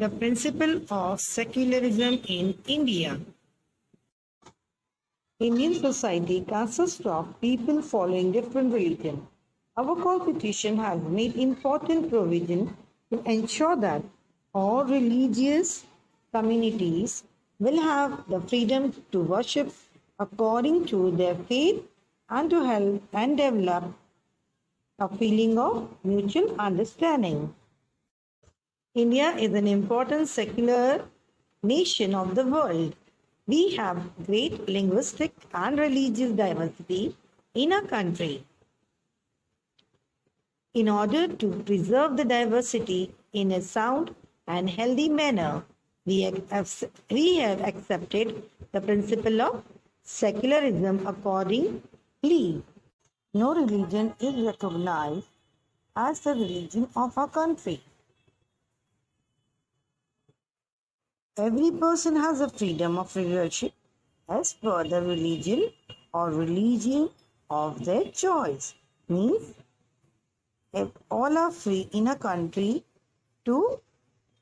The principle of secularism in India. Indian society consists of people following different religions. Our constitution has made important provision to ensure that all religious communities will have the freedom to worship according to their faith and to help and develop a feeling of mutual understanding. India is an important secular nation of the world. We have great linguistic and religious diversity in our country. In order to preserve the diversity in a sound and healthy manner, we have accepted the principle of secularism accordingly. No religion is recognized as the religion of our country. Every person has a freedom of worship as per the religion or religion of their choice. Means if all are free in a country to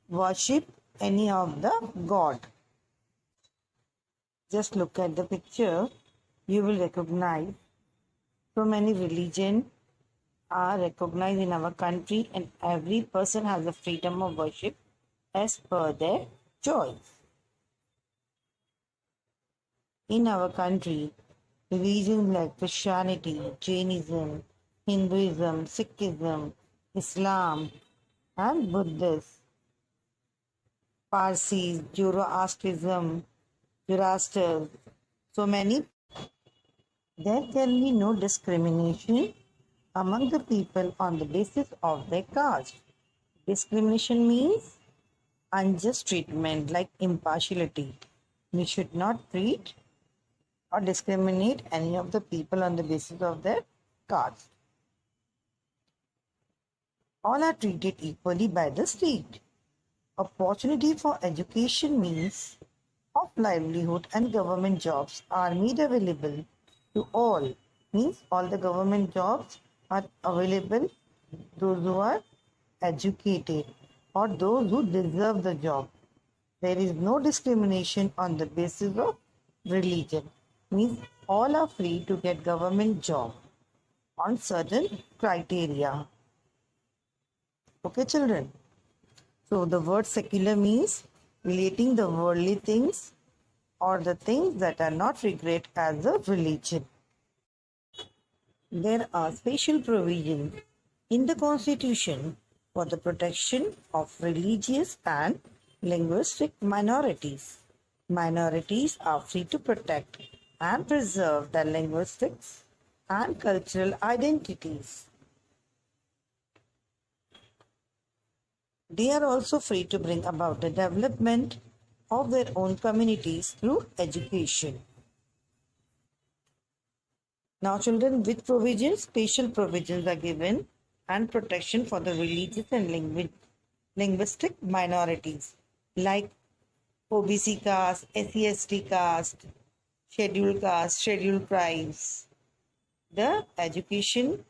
worship any of the god. Just look at the picture, you will recognize so many religions are recognized in our country and every person has a freedom of worship as per their choice. In our country, religions like Christianity, Jainism, Hinduism, Sikhism, Islam, and Buddhism, Parsis, Zoroastrianism, Zoroaster, so many. There can be no discrimination among the people on the basis of their caste. Discrimination means unjust treatment like impartiality. We should not treat or discriminate any of the people on the basis of their caste. All are treated equally by the state. Opportunity for education means of livelihood and government jobs are made available to all. Means all the government jobs are available those who are educated or those who deserve the job. There is no discrimination on the basis of religion. Means all are free to get government job on certain criteria. Okay, children. So the word secular means relating the worldly things or the things that are not regarded as a religion. There are special provisions in the Constitution for the protection of religious and linguistic minorities. Minorities are free to protect and preserve their linguistics and cultural identities. They are also free to bring about the development of their own communities through education. Now, children, with provisions, special provisions are given and protection for the religious and linguistic minorities like OBC caste, SC/ST caste, scheduled caste, scheduled tribes. The education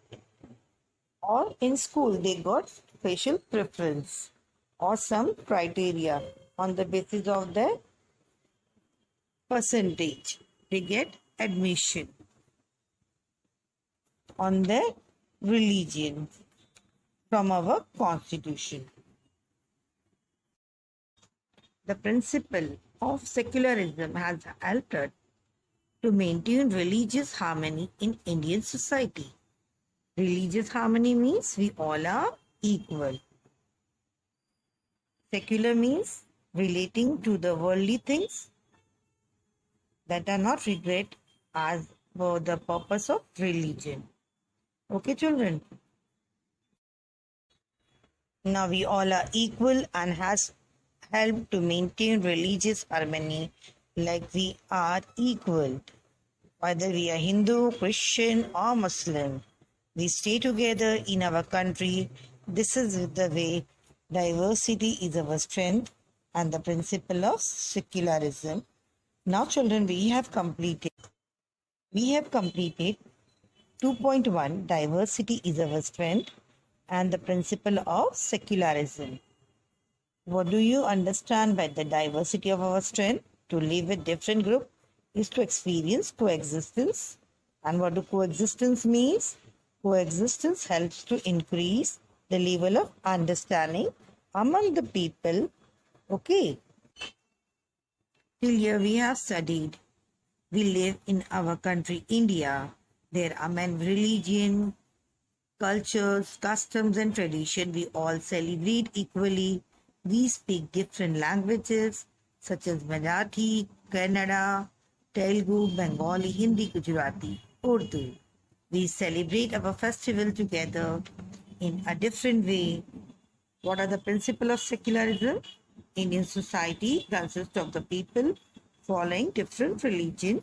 or in school they got special preference or some criteria on the basis of their percentage. They get admission on their religion from our constitution. The principle of secularism has helped to maintain religious harmony in Indian society. Religious harmony means we all are equal. Secular means relating to the worldly things that are not regarded as for the purpose of religion. Okay, children? Now we all are equal and has helped to maintain religious harmony like we are equal. Whether we are Hindu, Christian or Muslim, we stay together in our country. This is the way diversity is our strength and the principle of secularism. Now children, we have completed 2.1 diversity is our strength and the principle of secularism. What do you understand by the diversity of our strength? To live with different group is to experience coexistence. And what do coexistence means? Coexistence helps to increase the level of understanding among the people. Okay. Till here we have studied. We live in our country, India. There are many religion, cultures, customs, and tradition. We all celebrate equally. We speak different languages such as Marathi, Kannada, Telugu, Bengali, Hindi, Gujarati, Urdu. We celebrate our festival together in a different way. What are the principles of secularism? Indian society consists of the people following different religion,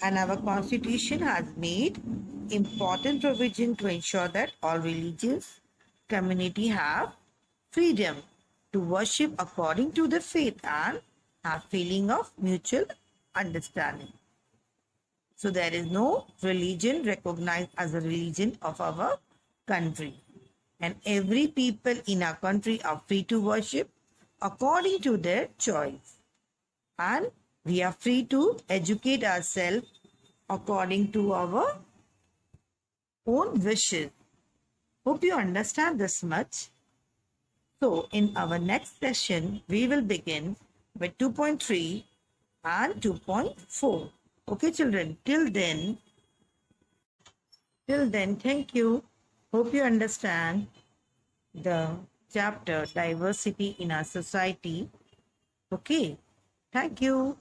and our constitution has made important provision to ensure that all religious community have freedom to worship according to the faith and have feeling of mutual understanding. So there is no religion recognized as a religion of our country, and every people in our country are free to worship according to their choice, and we are free to educate ourselves according to our own wishes. Hope you understand this much. So in our next session, we will begin with 2.3 and 2.4. Okay, children, till then, thank you. Hope you understand the chapter diversity in our society. Okay, thank you.